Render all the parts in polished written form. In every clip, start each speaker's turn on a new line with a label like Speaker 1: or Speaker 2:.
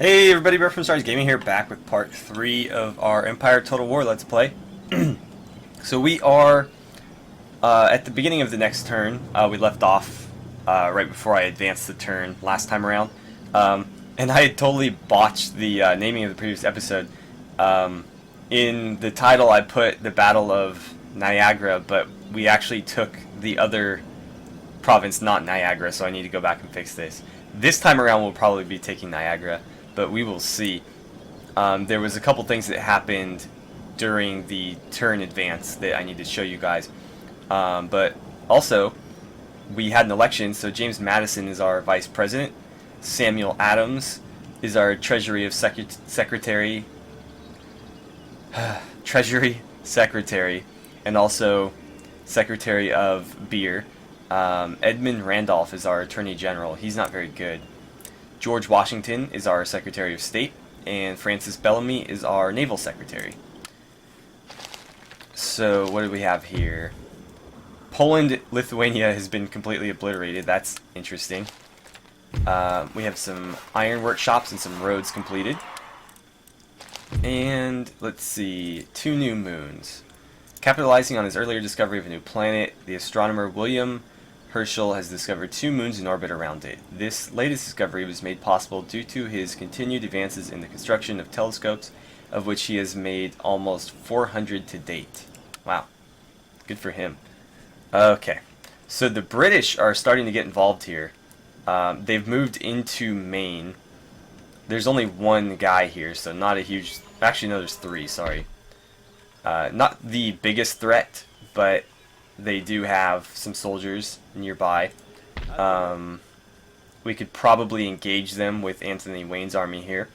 Speaker 1: Hey everybody, Brett from AstartesGaming here, back with part 3 of our Empire Total War Let's Play. So we are at the beginning of the next turn. We left off right before I advanced the turn last time around. And I had totally botched the naming of the previous episode. In the title I put the Battle of Niagara, but we actually took the other province, not Niagara, so I need to go back and fix this. This time around we'll probably be taking Niagara, but we will see. There was a couple things that happened during the turn advance that I need to show you guys. But also, we had an election, so James Madison is our vice president. Samuel Adams is our Treasury of Secretary, Treasury Secretary, and also Secretary of Beer. Edmund Randolph is our Attorney General. He's not very good. George Washington is our Secretary of State, and Francis Bellamy is our Naval Secretary. So what do we have here? Poland, Lithuania has been completely obliterated. That's interesting. We have some iron workshops and some roads completed. And let's see, 2 new moons. Capitalizing on his earlier discovery of a new planet, the astronomer William Herschel has discovered 2 moons in orbit around it. This latest discovery was made possible due to his continued advances in the construction of telescopes, of which he has made almost 400 to date. Wow, good for him. Okay, so the British are starting to get involved here. They've moved into Maine. There's only one guy here, so not a huge... Actually, no, there's 3, sorry. Not the biggest threat, but they do have some soldiers nearby. We could probably engage them with Anthony Wayne's army here.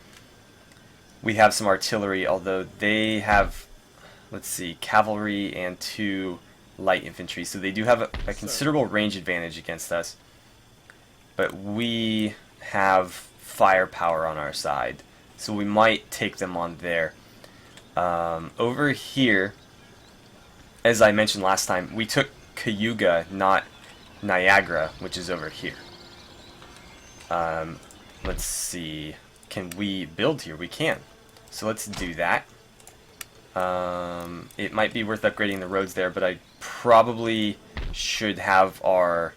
Speaker 1: We have some artillery, although they have, let's see, cavalry and 2 light infantry, so they do have a considerable range advantage against us. But we have firepower on our side, so we might take them on there. Over here, as I mentioned last time, we took Cayuga, not Niagara, which is over here. Let's see. Can we build here? We can. So let's do that. It might be worth upgrading the roads there, but I probably should have our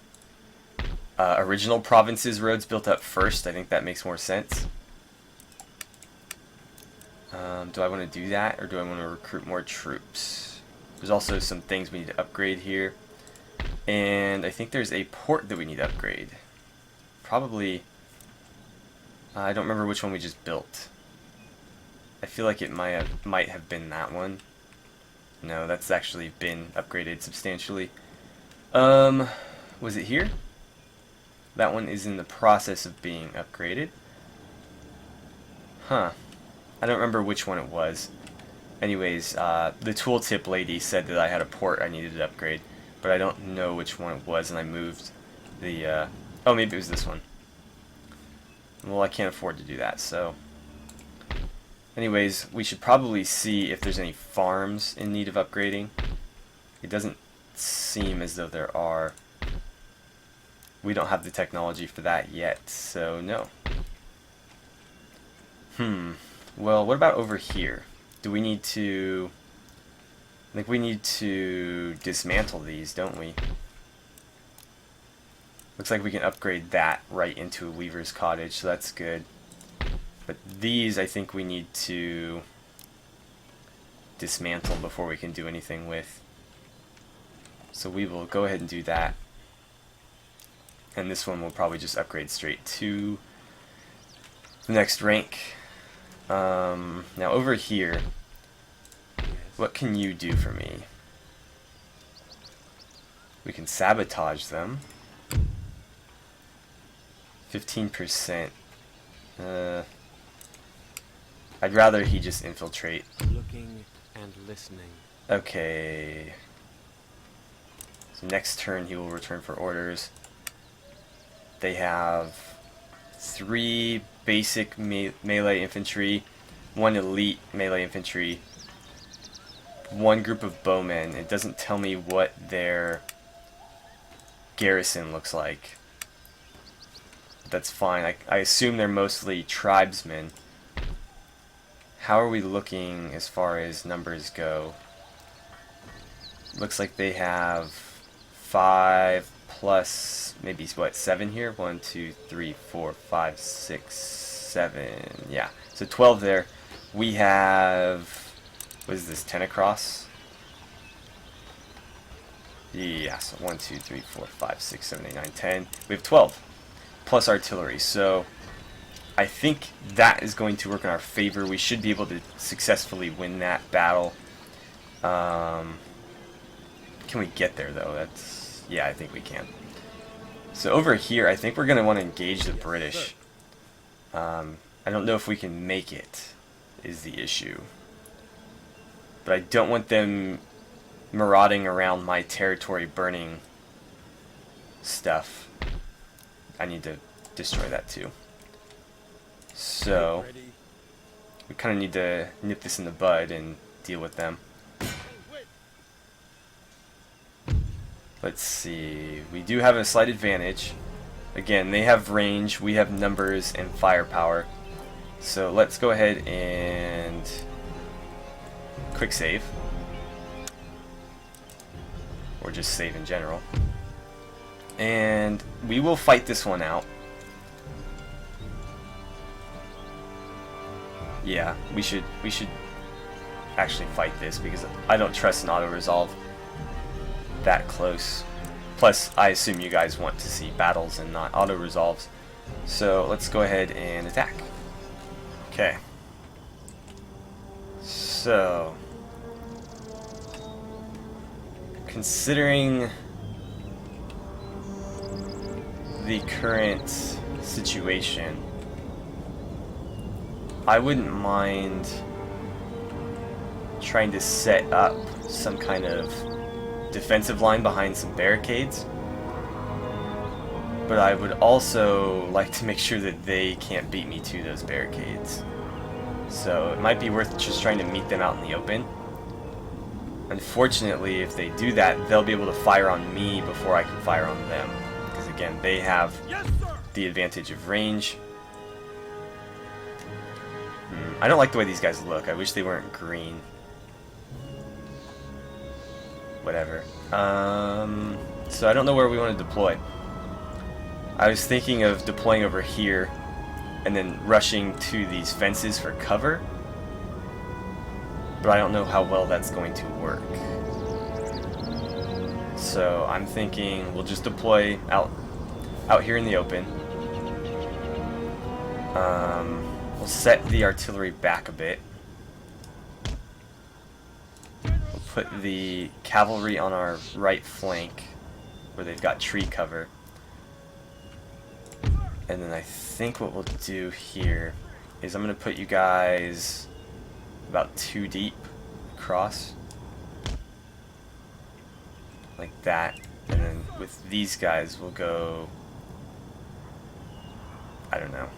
Speaker 1: original province's roads built up first. I think that makes more sense. Do I want to do that, or do I want to recruit more troops? There's also some things we need to upgrade here. And I think there's a port that we need to upgrade. Probably... I don't remember which one we just built. I feel like it might have been that one. No, that's actually been upgraded substantially. Was it here? That one is in the process of being upgraded. Huh. I don't remember which one it was. Anyways, the tooltip lady said that I had a port I needed to upgrade, but I don't know which one it was, and I moved the, oh, maybe it was this one. Well, I can't afford to do that, so... Anyways, we should probably see if there's any farms in need of upgrading. It doesn't seem as though there are. We don't have the technology for that yet, so no. Well, what about over here? Do we need to... I think we need to dismantle these, don't we? Looks like we can upgrade that right into a weaver's cottage, so that's good. But these I think we need to dismantle before we can do anything with. So we will go ahead and do that. And this one will probably just upgrade straight to the next rank. Now over here, what can you do for me? We can sabotage them. 15%. I'd rather he just infiltrate.
Speaker 2: Looking and listening.
Speaker 1: Okay. So next turn he will return for orders. They have 3 basic melee infantry, 1 elite melee infantry, 1 group of bowmen. It doesn't tell me what their garrison looks like. That's fine. I assume they're mostly tribesmen. How are we looking as far as numbers go? Looks like they have 5 plus, maybe what, 7 here? 1, 2, 3, 4, 5, 6, 7. Yeah, so 12 there. We have, what is this, 10 across? Yeah, so 1, 2, 3, 4, 5, 6, 7, 8, 9, 10. We have 12 plus artillery. So I think that is going to work in our favor. We should be able to successfully win that battle. Can we get there though? That's, yeah, I think we can. So over here, I think we're going to want to engage the British. I don't know if we can make it, is the issue. But I don't want them marauding around my territory, burning stuff. I need to destroy that too. So we kind of need to nip this in the bud and deal with them. Let's see. We do have a slight advantage. Again, they have range, we have numbers and firepower. So let's go ahead and quick save. Or just save in general. And we will fight this one out. Yeah, we should actually fight this because I don't trust an auto-resolve that close. Plus, I assume you guys want to see battles and not auto-resolves. So let's go ahead and attack. Okay. So, considering the current situation, I wouldn't mind trying to set up some kind of defensive line behind some barricades. But I would also like to make sure that they can't beat me to those barricades. So it might be worth just trying to meet them out in the open. Unfortunately, if they do that, they'll be able to fire on me before I can fire on them. Because again, they have the advantage of range. I don't like the way these guys look. I wish they weren't green. Whatever. So I don't know where we want to deploy. I was thinking of deploying over here and then rushing to these fences for cover. But I don't know how well that's going to work. So I'm thinking we'll just deploy out here in the open. We'll set the artillery back a bit. We'll put the cavalry on our right flank where they've got tree cover. And then I think what we'll do here is I'm going to put you guys about 2 deep across. Like that. And then with these guys we'll go, I don't know,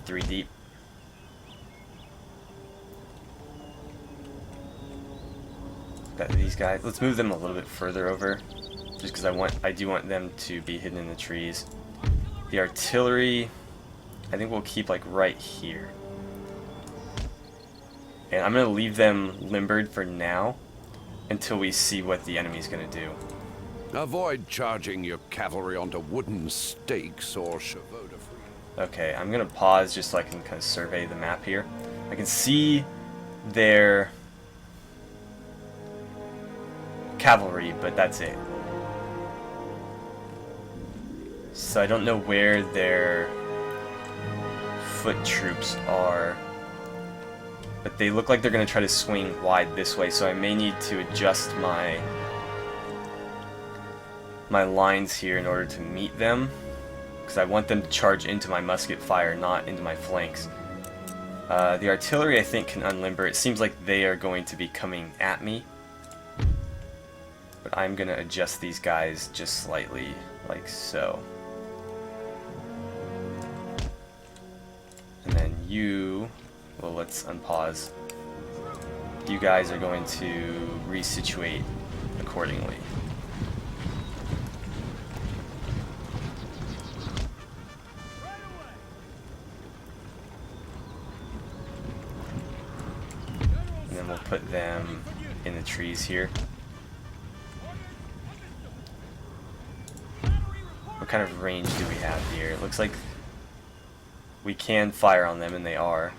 Speaker 1: 3 deep. Got these guys. Let's move them a little bit further over, just because I do want them to be hidden in the trees. The artillery, I think we'll keep like right here. And I'm going to leave them limbered for now until we see what the enemy's going to do.
Speaker 3: Avoid charging your cavalry onto wooden stakes or chevaux de frise.
Speaker 1: Okay, I'm going to pause just so I can kind of survey the map here. I can see their cavalry, but that's it. So I don't know where their foot troops are, but they look like they're going to try to swing wide this way, so I may need to adjust my lines here in order to meet them, because I want them to charge into my musket fire, not into my flanks. The artillery I think can unlimber. It seems like they are going to be coming at me, but I'm going to adjust these guys just slightly, like so. And then you, well, let's unpause. You guys are going to resituate accordingly. we'll put them in the trees here. What kind of range do we have here? It looks like we can fire on them, and they are.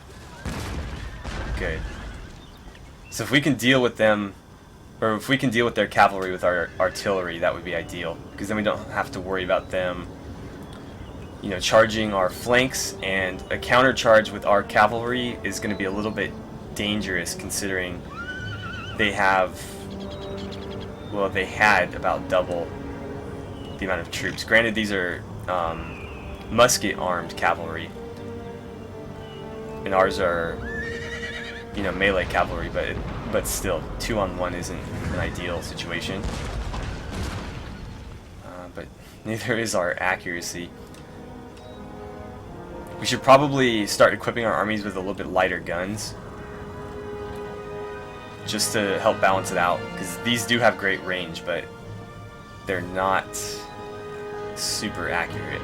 Speaker 1: Good. So if we can deal with them, or if we can deal with their cavalry with our artillery, that would be ideal, because then we don't have to worry about them, you know, charging our flanks, and a counter charge with our cavalry is going to be a little bit dangerous, considering they have, well, they had about double the amount of troops. Granted, these are musket armed cavalry, and ours are, you know, melee cavalry, but still 2-on-1 isn't an ideal situation. But neither is our accuracy. We should probably start equipping our armies with a little bit lighter guns, just to help balance it out, because these do have great range, but they're not super accurate.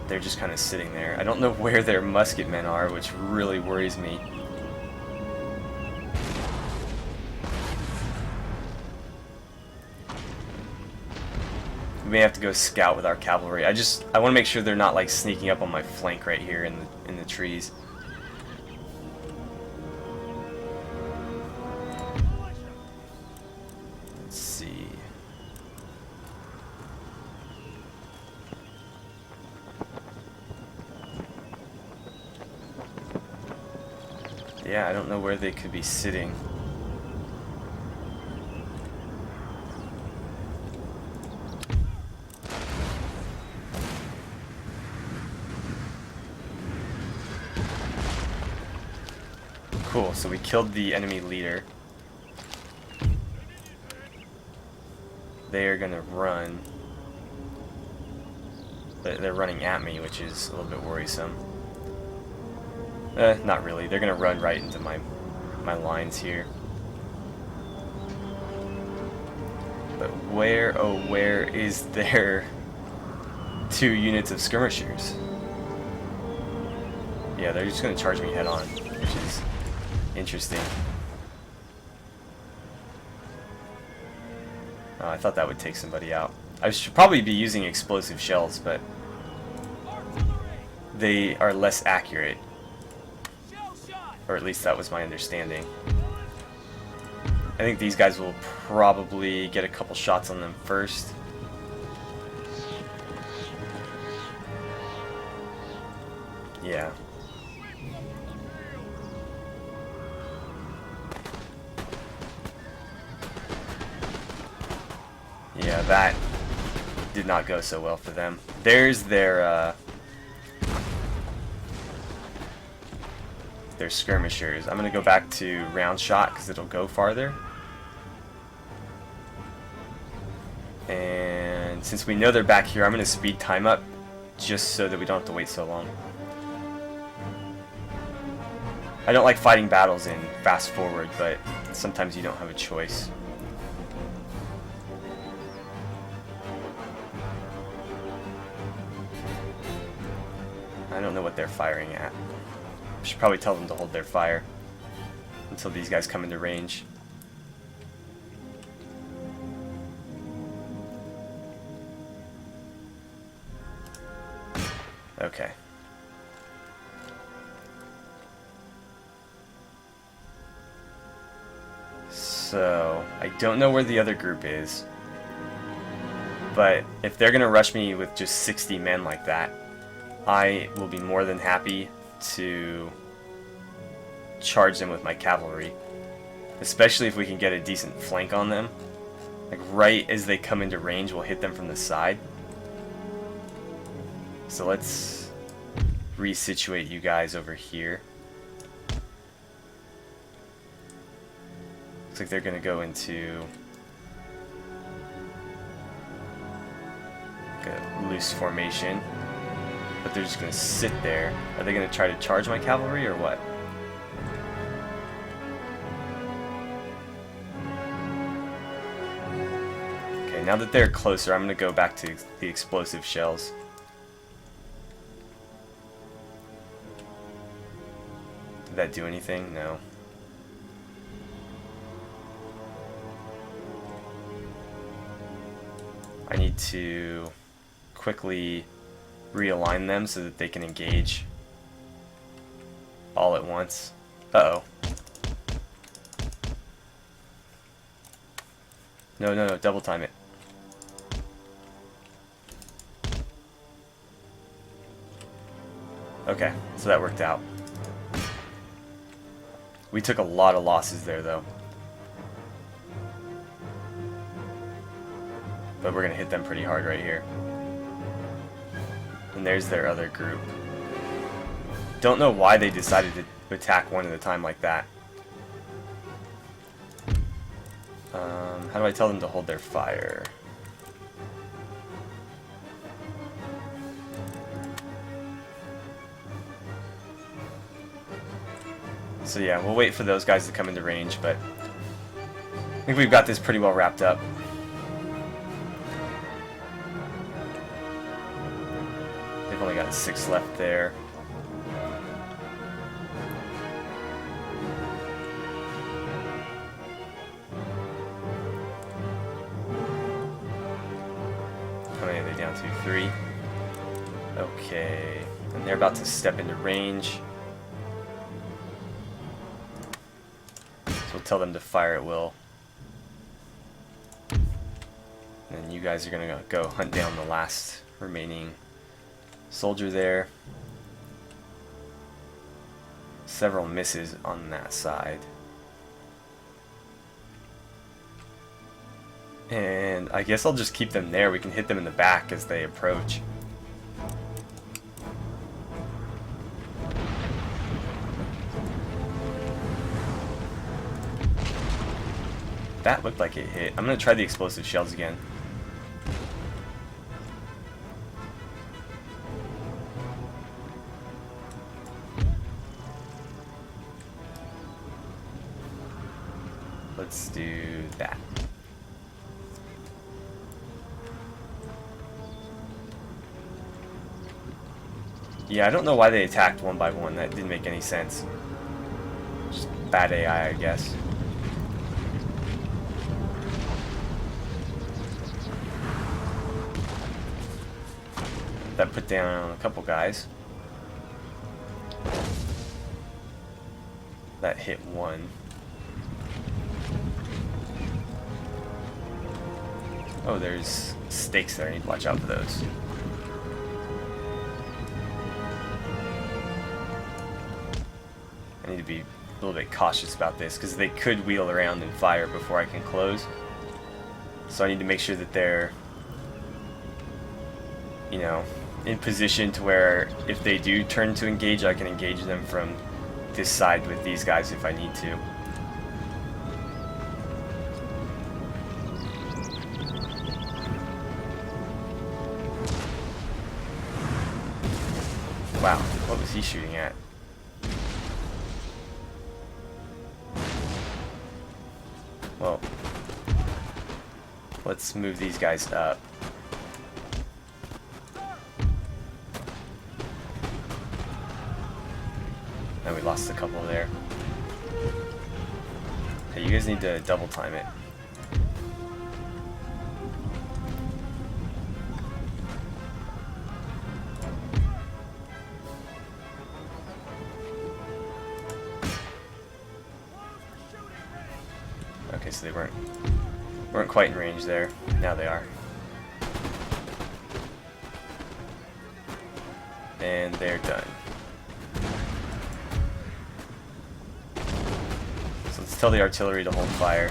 Speaker 1: They're just kind of sitting there. I don't know where their musket men are, which really worries me. We may have to go scout with our cavalry. I want to make sure they're not like sneaking up on my flank right here in the trees. Let's see. Yeah, I don't know where they could be sitting. Cool, so we killed the enemy leader. They are gonna run. They're running at me, which is a little bit worrisome. Not really. They're gonna run right into my lines here. But where, oh, where is their 2 units of skirmishers? Yeah, they're just gonna charge me head on, which is interesting. Oh, I thought that would take somebody out. I should probably be using explosive shells, but they are less accurate. Or at least that was my understanding. I think these guys will probably get a couple shots on them first. Yeah. Yeah, that did not go so well for them. There's their skirmishers. I'm gonna go back to round shot because it'll go farther. And since we know they're back here, I'm gonna speed time up just so that we don't have to wait so long. I don't like fighting battles in fast forward, but sometimes you don't have a choice. I don't know what they're firing at. I should probably tell them to hold their fire until these guys come into range. Okay. So, I don't know where the other group is, but if they're gonna rush me with just 60 men like that, I will be more than happy to charge them with my cavalry, especially if we can get a decent flank on them. Like right as they come into range, we'll hit them from the side. So let's resituate you guys over here. Looks like they're gonna go into a loose formation. But they're just going to sit there. Are they going to try to charge my cavalry or what? Okay, now that they're closer, I'm going to go back to the explosive shells. Did that do anything? No. I need to quickly realign them so that they can engage all at once. Uh-oh. No, no, no, double time it. Okay, so that worked out. We took a lot of losses there, though. But we're going to hit them pretty hard right here. And there's their other group. Don't know why they decided to attack one at a time like that. How do I tell them to hold their fire? So yeah, we'll wait for those guys to come into range, but I think we've got this pretty well wrapped up. They've only got 6 left there. How many are they down to? 3. Okay, and they're about to step into range. So we'll tell them to fire at will. And then you guys are going to go hunt down the last remaining soldier there. Several misses on that side. And I guess I'll just keep them there. We can hit them in the back as they approach. That looked like it hit. I'm going to try the explosive shells again. Let's do that. Yeah, I don't know why they attacked one by one. That didn't make any sense. Just bad AI, I guess. That put down a couple guys. That hit one. Oh, there's stakes there. I need to watch out for those. I need to be a little bit cautious about this because they could wheel around and fire before I can close. So I need to make sure that they're, you know, in position to where if they do turn to engage, I can engage them from this side with these guys if I need to. Wow, what was he shooting at? Well, let's move these guys up. And we lost a couple there. Hey, you guys need to double time it. Okay, so they weren't quite in range there. Now they are. And they're done. So let's tell the artillery to hold fire.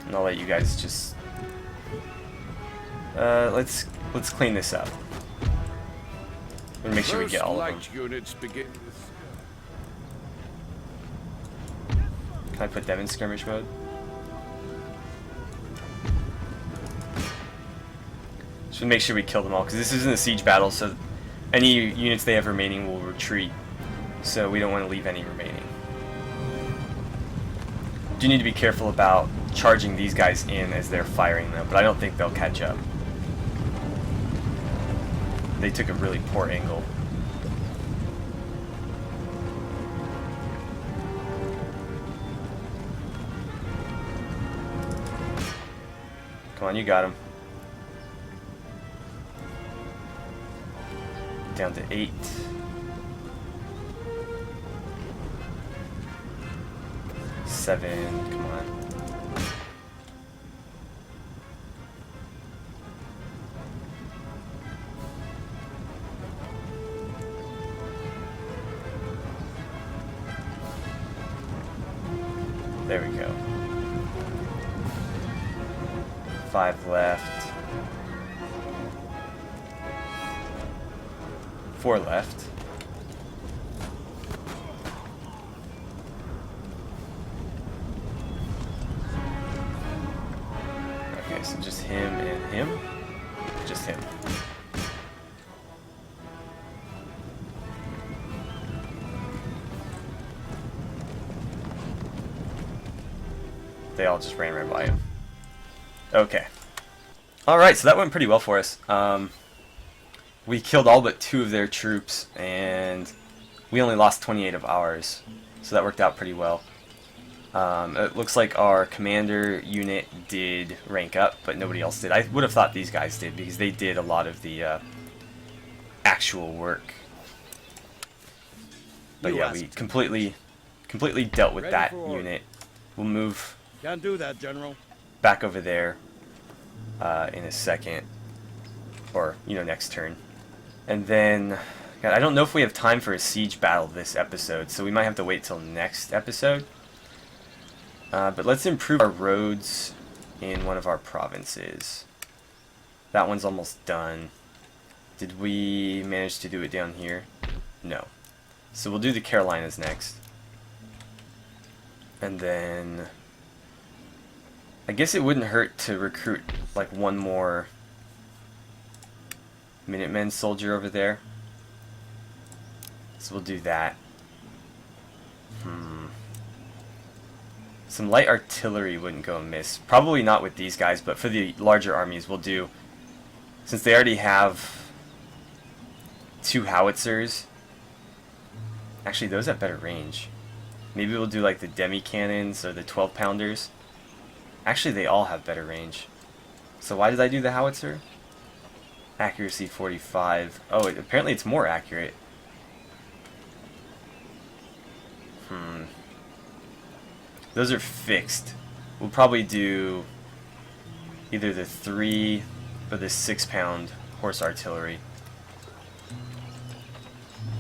Speaker 1: And I'll let you guys just let's clean this up. And make sure we get all of them.
Speaker 3: Units begin with...
Speaker 1: Can I put them in skirmish mode? Just to make sure we kill them all, because this isn't a siege battle, so any units they have remaining will retreat. So we don't want to leave any remaining. Do need to be careful about charging these guys in as they're firing them, but I don't think they'll catch up. They took a really poor angle. Come on, you got him. Down to 8. Seven, come on. There we go. 5 left. 4 left. Okay, so just him and him. Just him. They all just ran right by him. Okay. Alright, so that went pretty well for us. We killed all but 2 of their troops, and we only lost 28 of ours. So that worked out pretty well. It looks like our commander unit did rank up, but nobody else did. I would have thought these guys did, because they did a lot of the actual work. But yeah, we completely dealt with that unit. We'll move
Speaker 4: Can't do that, General.
Speaker 1: back over there in a second, or next turn. And then, God, I don't know if we have time for a siege battle this episode, so we might have to wait till next episode. But let's improve our roads in one of our provinces. That one's almost done. Did we manage to do it down here? No. So we'll do the Carolinas next. And then I guess it wouldn't hurt to recruit like one more Minutemen soldier over there. So we'll do that. Some light artillery wouldn't go amiss. Probably not with these guys, but for the larger armies we'll do. Since they already have 2 howitzers. Actually, those have better range. Maybe we'll do like the demi-cannons or the 12-pounders. Actually, they all have better range. So why did I do the howitzer? Accuracy 45. Oh, apparently it's more accurate. Those are fixed. We'll probably do either the 3 or the 6-pound horse artillery.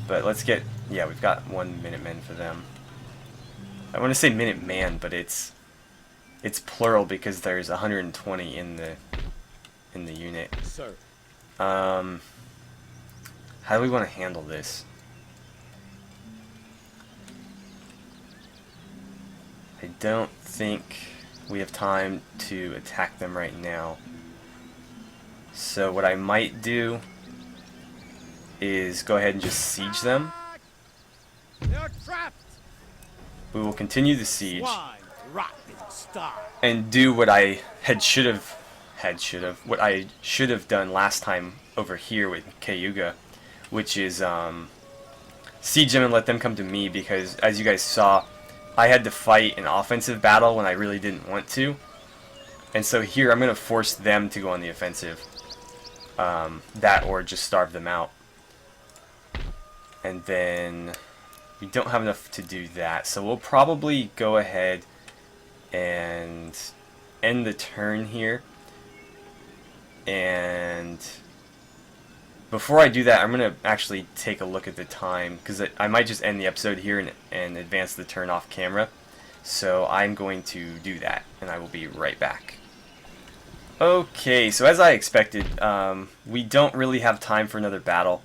Speaker 1: But let's get... yeah, we've got 1 Minuteman for them. I want to say Minuteman, but it's plural because there's 120 in the unit.
Speaker 4: Sir.
Speaker 1: How do we want to handle this? I don't think we have time to attack them right now. So what I might do is go ahead and just siege them.
Speaker 4: They're trapped.
Speaker 1: We will continue the siege
Speaker 4: Swine, rot in style.
Speaker 1: and do what I should have done last time over here with Cayuga, which is siege them and let them come to me, because as you guys saw, I had to fight an offensive battle when I really didn't want to. And so here I'm going to force them to go on the offensive. That or just starve them out. And then we don't have enough to do that. So we'll probably go ahead and end the turn here. And before I do that, I'm going to actually take a look at the time, because I might just end the episode here and advance the turn off camera. So I'm going to do that, and I will be right back. Okay, so as I expected, we don't really have time for another battle,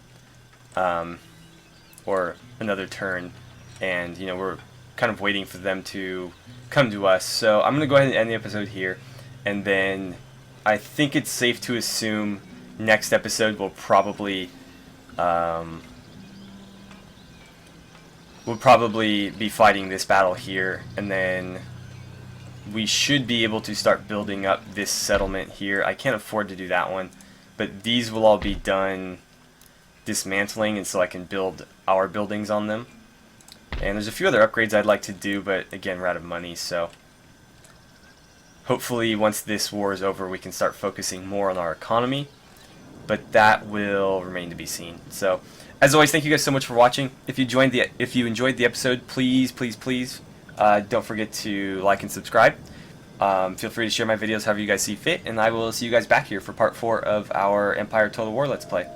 Speaker 1: or another turn, and we're kind of waiting for them to come to us. So I'm going to go ahead and end the episode here, and then I think it's safe to assume next episode we'll probably be fighting this battle here, and then we should be able to start building up this settlement here. I can't afford to do that one, but these will all be done dismantling, and so I can build our buildings on them. And there's a few other upgrades I'd like to do, but again, we're out of money, so Hopefully, once this war is over, we can start focusing more on our economy, but that will remain to be seen. So, as always, thank you guys so much for watching. If you enjoyed the episode, please don't forget to like and subscribe. Feel free to share my videos however you guys see fit, and I will see you guys back here for part 4 of our Empire Total War Let's Play.